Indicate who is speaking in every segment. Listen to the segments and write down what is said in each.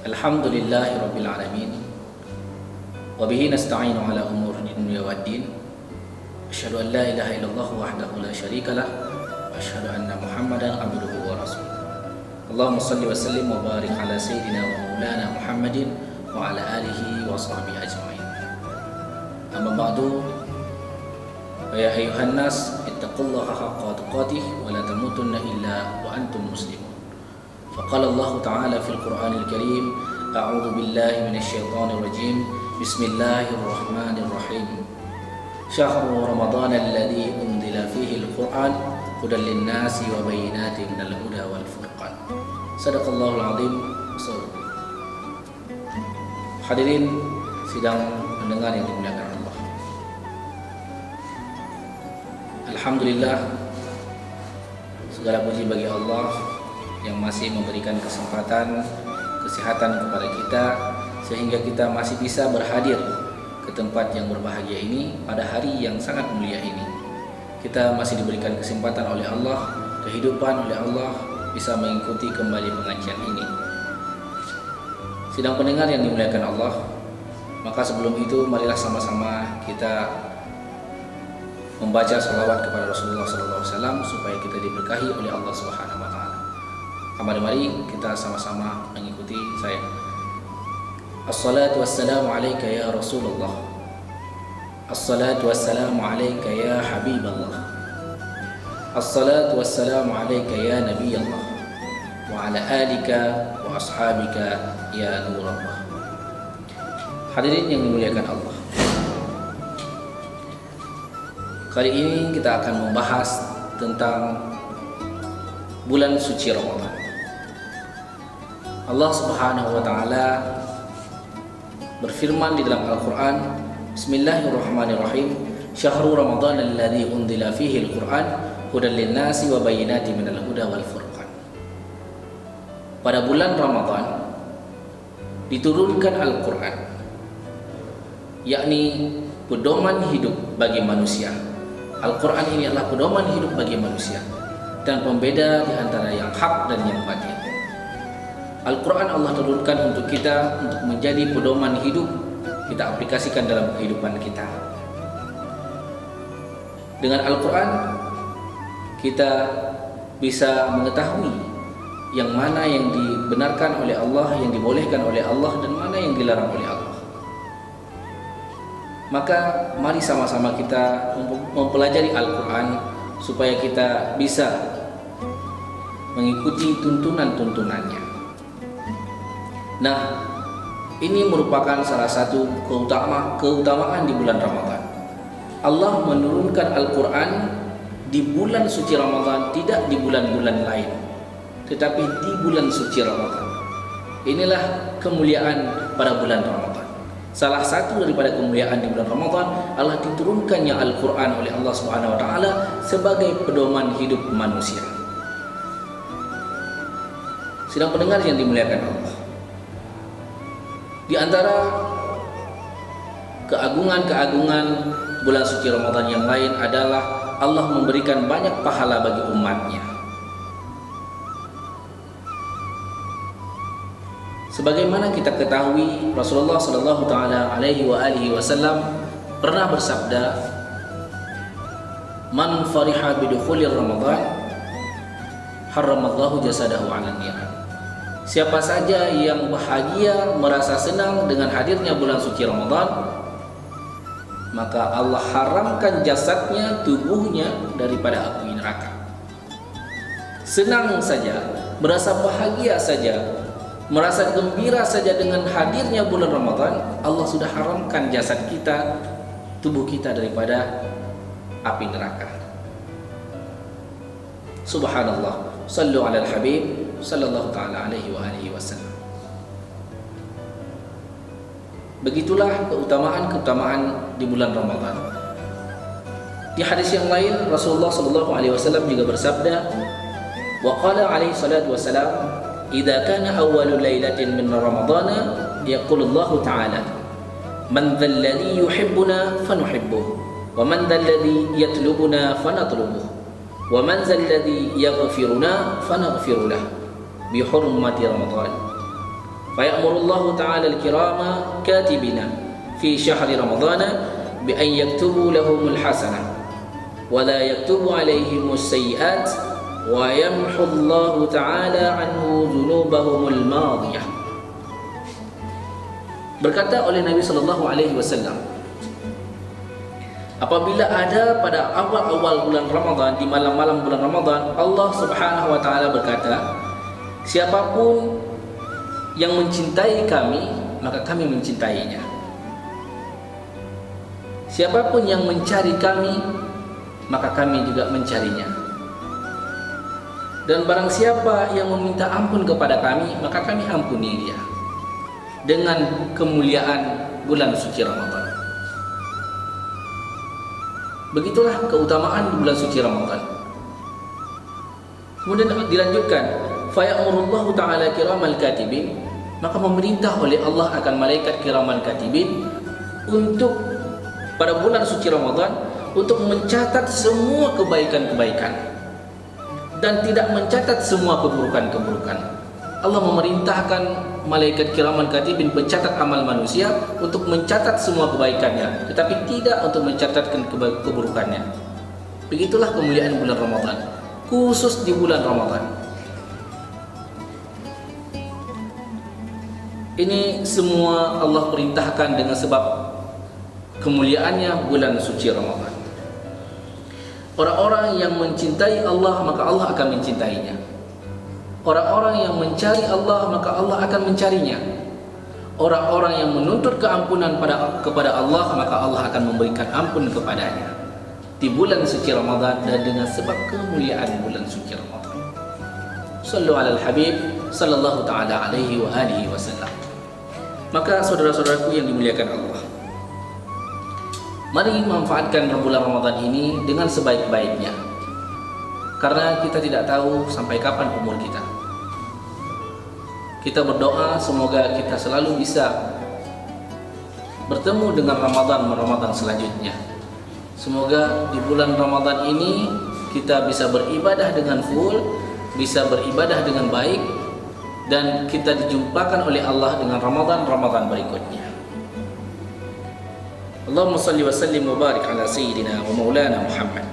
Speaker 1: Alhamdulillahi Rabbil Alamin. Wabihi nasta'inu ala umur dunya waddin. Asyhadu an la ilaha illallah wahdahu la syarikalah. Wa asyhadu anna Muhammadan abduhu wa rasuluh. Allahumma salli wa sallim wa barik ala sayyidina wa maulana Muhammadin wa ala alihi wa sahbihi ajma'in. Amma ba'du. Ya ayyuhan nas, ittaqullaha haqqa tuqatih wa la tamutunna illa wa antum muslimun. Faqala Allah Ta'ala fil Qur'anil Karim, a'udzu billahi minasy syaithanir rajim. Bismillahirrahmanirrahim. Syahrul Ramadan alladzi unzila fihi al-Qur'an hudan lin-nasi wa bayyinatin minal huda wal furqan. Shadaqallahul azim. Hadirin sidang pendengar yang dimuliakan Allah. Alhamdulillah, segala puji bagi Allah yang masih memberikan kesempatan, kesehatan kepada kita sehingga kita masih bisa berhadir ke tempat yang berbahagia ini pada hari yang sangat mulia ini. Kita masih diberikan kesempatan oleh Allah, kehidupan oleh Allah, bisa mengikuti kembali pengajian ini. Sidang pendengar yang dimuliakan Allah, maka sebelum itu marilah sama-sama kita membaca salawat kepada Rasulullah SAW supaya kita diberkahi oleh Allah Subhanahu wa taala. Mari kita sama-sama mengikuti saya. Assalatu wassalamu alayka ya Rasulullah. Assalatu wassalamu alayka ya Habiballah. Assalatu wassalamu alayka ya Nabiyallah. Wa ala alika wa ashabika ya Nurullah. Hadirin yang dimuliakan Allah, kali ini kita akan membahas tentang bulan suci Ramadan. Allah Subhanahu wa taala berfirman di dalam Al-Qur'an, Bismillahirrahmanirrahim. Syahrul Ramadan alladzi unzila fihi al-Qur'an hudan lin-nasi wa bayyinatin minal huda wal furqan. Pada bulan Ramadan diturunkan Al-Qur'an, yakni pedoman hidup bagi manusia. Al-Qur'an ini adalah pedoman hidup bagi manusia dan pembeda di antara yang hak dan yang batil. Al-Quran Allah turunkan untuk kita, untuk menjadi pedoman hidup, kita aplikasikan dalam kehidupan kita. Dengan Al-Quran kita bisa mengetahui yang mana yang dibenarkan oleh Allah, yang dibolehkan oleh Allah, dan mana yang dilarang oleh Allah. Maka mari sama-sama kita mempelajari Al-Quran supaya kita bisa mengikuti tuntunan-tuntunannya. Nah, ini merupakan salah satu keutamaan di bulan Ramadan. Allah menurunkan Al-Quran di bulan suci Ramadan, tidak di bulan-bulan lain, tetapi di bulan suci Ramadan. Inilah kemuliaan pada bulan Ramadan. Salah satu daripada kemuliaan di bulan Ramadan adalah diturunkannya Al-Quran oleh Allah Subhanahu wa taala sebagai pedoman hidup manusia. Sidang pendengar yang dimuliakan Allah, di antara keagungan-keagungan bulan suci Ramadan yang lain adalah Allah memberikan banyak pahala bagi umatnya. Sebagaimana kita ketahui, Rasulullah sallallahu taala alaihi wasallam pernah bersabda, "Man fariha bidukhulir Ramadan, haramallahu jasadahu 'alan nar." Siapa saja yang bahagia, merasa senang dengan hadirnya bulan suci Ramadan, maka Allah haramkan jasadnya, tubuhnya daripada api neraka. Senang saja, merasa bahagia saja, merasa gembira saja dengan hadirnya bulan Ramadan, Allah sudah haramkan jasad kita, tubuh kita daripada api neraka. Subhanallah. Sallu ala al-habib sallallahu ta'ala alaihi wa alihi wasallam. Begitulah keutamaan-keutamaan di bulan Ramadan. Di hadis yang lain Rasulullah sallallahu alaihi wasallam juga bersabda, wa qala alaihi salatu wasalam, idza kana awwalul lailatin min ramadhana yaqulu Allah ta'ala, man dhal ladzi yuhibbuna fanuhibbuh wa man dhal ladzi yatlubuna fanatlubuh wa man zal ladzi yaghfiruna fanaghfir lahu bi hurmati Ramadan. Fayamurullahu ta'ala al-kirama katibina fi syahri ramadhana bi an yaktubu lahumul hasanah wa la yaktubu alaihimus sayyi'at wa yamhu Allahu ta'ala anhu dhunubahumul madiyah. Berkata oleh Nabi sallallahu alaihi wasallam, apabila ada pada awal-awal bulan Ramadan, di malam-malam bulan Ramadan, Allah Subhanahu wa taala berkata, siapapun yang mencintai kami, maka kami mencintainya. Siapapun yang mencari kami, maka kami juga mencarinya. Dan barang siapa yang meminta ampun kepada kami, maka kami ampuni dia. Dengan kemuliaan bulan suci Ramadan. Begitulah keutamaan di bulan suci Ramadan. Kemudian dilanjutkan, fayamurullahu ta'ala kiramal katibin, maka memerintah oleh Allah akan malaikat kiramal katibin untuk pada bulan suci Ramadan untuk mencatat semua kebaikan-kebaikan dan tidak mencatat semua keburukan-keburukan. Allah memerintahkan malaikat kiraman katibin pencatat amal manusia untuk mencatat semua kebaikannya, tetapi tidak untuk mencatatkan keburukannya. Begitulah kemuliaan bulan Ramadan, khusus di bulan Ramadan. Ini semua Allah perintahkan dengan sebab kemuliaannya bulan suci Ramadan. Orang-orang yang mencintai Allah, maka Allah akan mencintainya. Orang-orang yang mencari Allah, maka Allah akan mencarinya. Orang-orang yang menuntut keampunan kepada Allah, maka Allah akan memberikan ampun kepadanya di bulan suci Ramadan dan dengan sebab kemuliaan bulan suci Ramadan. Sallu alal Habib sallallahu ta'ala alaihi wa alihi wasallam. Maka saudara-saudaraku yang dimuliakan Allah, mari manfaatkan bulan Ramadan ini dengan sebaik-baiknya. Karena kita tidak tahu sampai kapan umur kita. Kita berdoa semoga kita selalu bisa bertemu dengan Ramadan selanjutnya. Semoga di bulan Ramadan ini kita bisa beribadah dengan full, bisa beribadah dengan baik, dan kita dijumpakan oleh Allah dengan Ramadan berikutnya. Allahumma salli wa sallim wa barik ala sayyidina wa maulana Muhammad.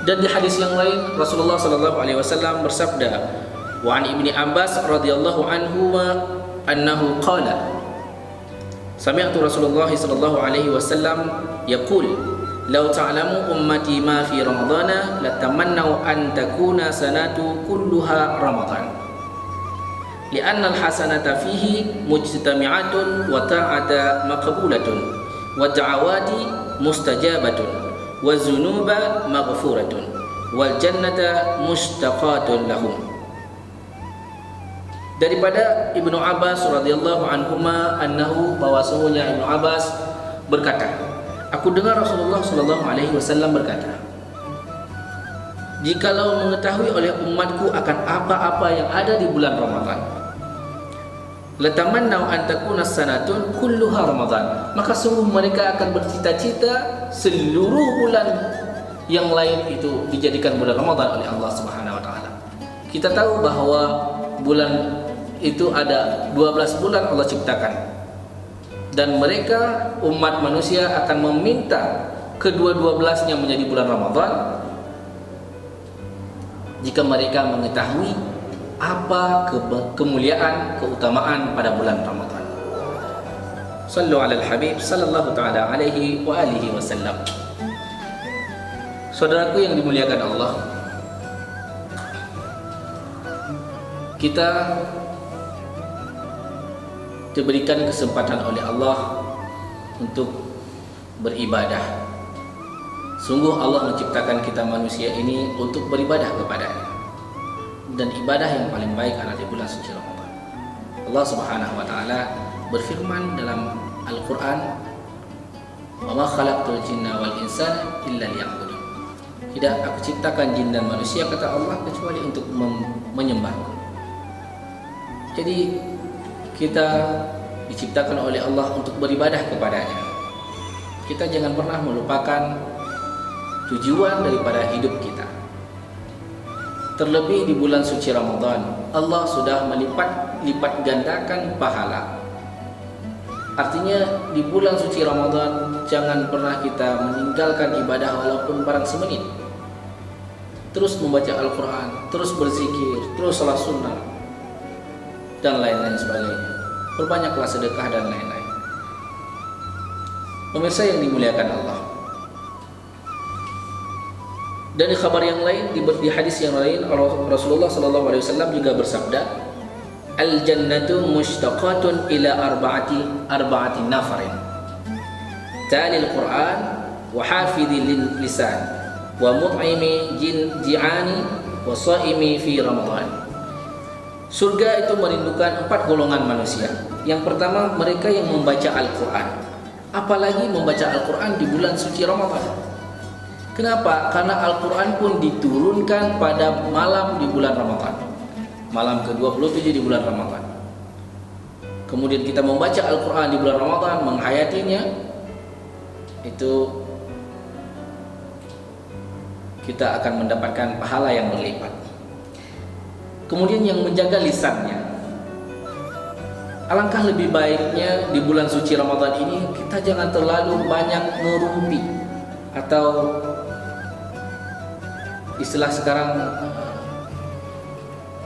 Speaker 1: Dan di hadis yang lain Rasulullah sallallahu alaihi wasallam bersabda, wa an Ibni Abbas radhiyallahu anhu annahu qala, sami'tu Rasulullah sallallahu alaihi wasallam yaqul, law ta'lamu ummati ma fi ramadana latamannaw an takuna sanatu kulluha ramadan, li'anna al-hasanata fihi mujtami'atun wa ta'ata maqbulatun wa da'awati mustajabatun wa zunuba maghfuratun wal jannata mustaqatun lahum. Daripada Ibnu Abbas radhiyallahu anhuma annahu, bahwasanya Ibnu Abbas berkata, aku dengar Rasulullah sallallahu alaihi wasallam berkata, jikalau mengetahui oleh umatku akan apa-apa yang ada di bulan Ramadan, latamannau an takuna sanatun kulluha Ramadan, maka sungguh mereka akan bercita-cita seluruh bulan yang lain itu dijadikan bulan Ramadan oleh Allah Subhanahu wa taala. Kita tahu bahwa bulan itu ada 12 bulan Allah ciptakan, dan mereka umat manusia akan meminta kedua-12-nya menjadi bulan Ramadan jika mereka mengetahui apa kemuliaan, keutamaan pada bulan Ramadan. Sallu alal Habib sallallahu ta'ala alaihi wa alihi wasallam. Saudaraku yang dimuliakan Allah, kita diberikan kesempatan oleh Allah untuk beribadah. Sungguh Allah menciptakan kita manusia ini untuk beribadah kepada-Nya, dan ibadah yang paling baik adalah di bulan suci Ramadan. Allah Subhanahu wa taala berfirman dalam Al-Qur'an, "Wa ma khalaqtul jinna wal insana illa liya'budun." Tidak aku ciptakan jin dan manusia, kata Allah, kecuali untuk menyembahku. Jadi kita diciptakan oleh Allah untuk beribadah kepada-Nya. Kita jangan pernah melupakan tujuan daripada hidup kita. Terlebih di bulan suci Ramadan, Allah sudah lipat gandakan pahala. Artinya di bulan suci Ramadan jangan pernah kita meninggalkan ibadah walaupun barang semenit. Terus membaca Al-Quran, terus berzikir, terus salat sunnah, dan lain-lain sebagainya. Perbanyaklah sedekah dan lain-lain. Pemirsa yang dimuliakan Allah. Dan di kabar yang lain, di hadis yang lain, Rasulullah SAW juga bersabda, Al-jannatu mushtaqatun ila arba'ati nafarin. Talil Quran wa hafidhil lisan wa mut'imi ji'ani wa saimi fi Ramadan. Surga itu merindukan 4 golongan manusia. Yang pertama, mereka yang membaca Al-Quran. Apalagi membaca Al-Quran di bulan suci Ramadan. Kenapa? Karena Al-Quran pun diturunkan pada malam di bulan Ramadan, malam ke-27 di bulan Ramadan. Kemudian kita membaca Al-Quran di bulan Ramadan, menghayatinya, itu kita akan mendapatkan pahala yang berlipat. Kemudian yang menjaga lisannya, alangkah lebih baiknya di bulan suci Ramadan ini kita jangan terlalu banyak ngerumpi, atau istilah sekarang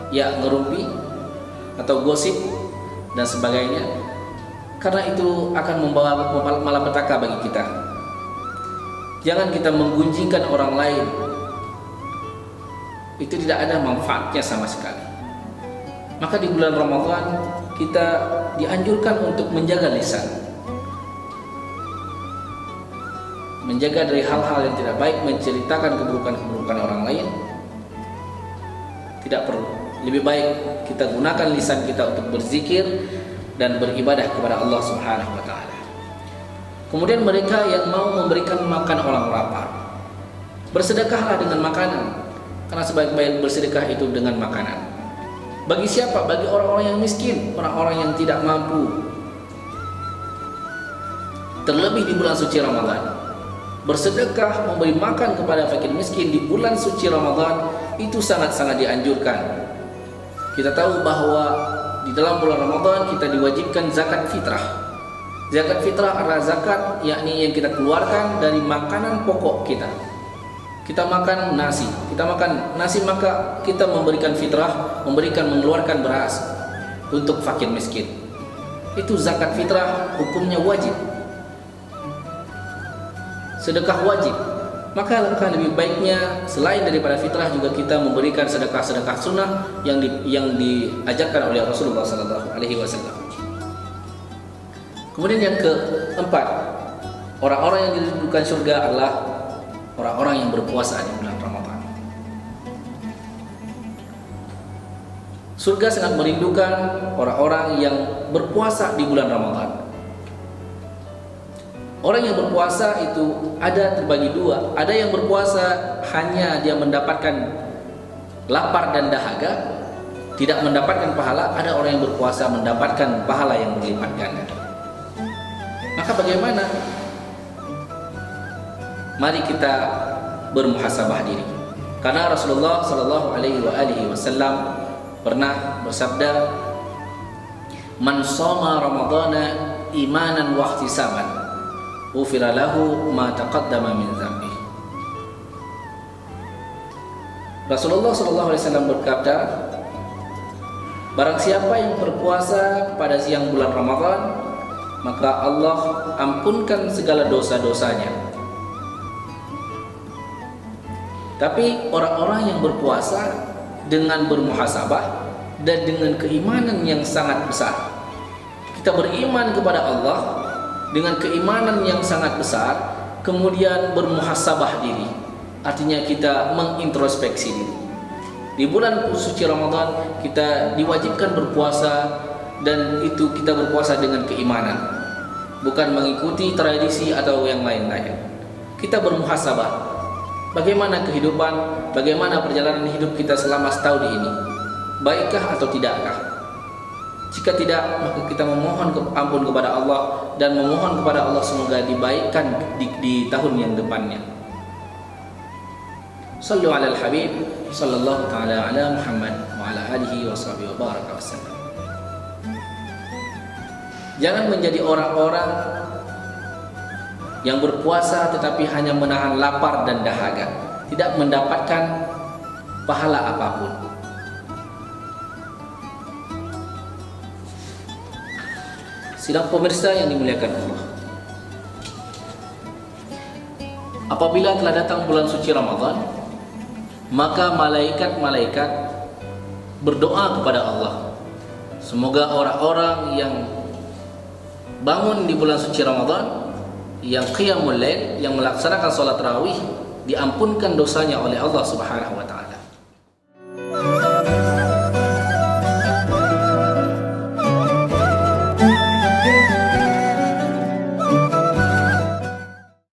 Speaker 1: ya ngerumpi atau gosip dan sebagainya, karena itu akan membawa malapetaka bagi kita. Jangan kita menggunjingkan orang lain, itu tidak ada manfaatnya sama sekali. Maka di bulan Ramadan kita dianjurkan untuk menjaga lisan, menjaga dari hal-hal yang tidak baik, menceritakan keburukan-keburukan orang lain. Tidak perlu. Lebih baik kita gunakan lisan kita untuk berzikir dan beribadah kepada Allah Subhanahu wa taala. Kemudian mereka yang mau memberikan makan orang lapar, bersedekahlah dengan makanan, karena sebaik-baik bersedekah itu dengan makanan. Bagi siapa? Bagi orang-orang yang miskin, orang-orang yang tidak mampu. Terlebih di bulan suci Ramadan, bersedekah, memberi makan kepada fakir miskin di bulan suci Ramadan itu sangat-sangat dianjurkan. Kita tahu bahwa di dalam bulan Ramadan kita diwajibkan zakat fitrah. Zakat fitrah adalah zakat yakni yang kita keluarkan dari makanan pokok kita. Kita makan nasi, maka kita memberikan fitrah, mengeluarkan beras untuk fakir miskin. Itu zakat fitrah, hukumnya wajib. Sedekah wajib. Maka alangkah lebih baiknya selain daripada fitrah juga kita memberikan sedekah-sedekah sunnah yang diajarkan oleh Rasulullah SAW. Kemudian yang keempat, orang-orang yang dirindukan surga adalah orang-orang yang berpuasa di bulan Ramadan. Surga sangat merindukan orang-orang yang berpuasa di bulan Ramadan. Orang yang berpuasa itu ada terbagi dua. Ada yang berpuasa hanya dia mendapatkan lapar dan dahaga, tidak mendapatkan pahala. Ada orang yang berpuasa mendapatkan pahala yang berlipat ganda. Maka bagaimana? Mari kita bermuhasabah diri. Karena Rasulullah SAW pernah bersabda, "Man shoma Ramadhana imanan wa ihtisaban, ghufira lahu ma taqaddama min dzambi." Rasulullah SAW berkata, barang siapa yang berpuasa pada siang bulan Ramadan, maka Allah ampunkan segala dosa-dosanya. Tapi orang-orang yang berpuasa dengan bermuhasabah dan dengan keimanan yang sangat besar, kita beriman kepada Allah dengan keimanan yang sangat besar, kemudian bermuhasabah diri, artinya kita mengintrospeksi diri. Di bulan suci Ramadan kita diwajibkan berpuasa, dan itu kita berpuasa dengan keimanan, bukan mengikuti tradisi atau yang lain-lain. Kita bermuhasabah, bagaimana kehidupan, bagaimana perjalanan hidup kita selama setahun ini, baikkah atau tidakkah? Jika tidak, maka kita memohon ampun kepada Allah dan memohon kepada Allah semoga dibaikkan di tahun yang depannya. Sallu ala al-habib sallallahu ta'ala ala Muhammad wa ala alihi wa sahbihi wa baraka wasallam. Jangan menjadi orang-orang yang berpuasa tetapi hanya menahan lapar dan dahaga, tidak mendapatkan pahala apapun. Sidang pemirsa yang dimuliakan Allah, apabila telah datang bulan suci Ramadan, maka malaikat-malaikat berdoa kepada Allah, semoga orang-orang yang bangun di bulan suci Ramadan, yang qiyamul lail, yang melaksanakan salat tarawih, diampunkan dosanya oleh Allah Subhanahu wa taala.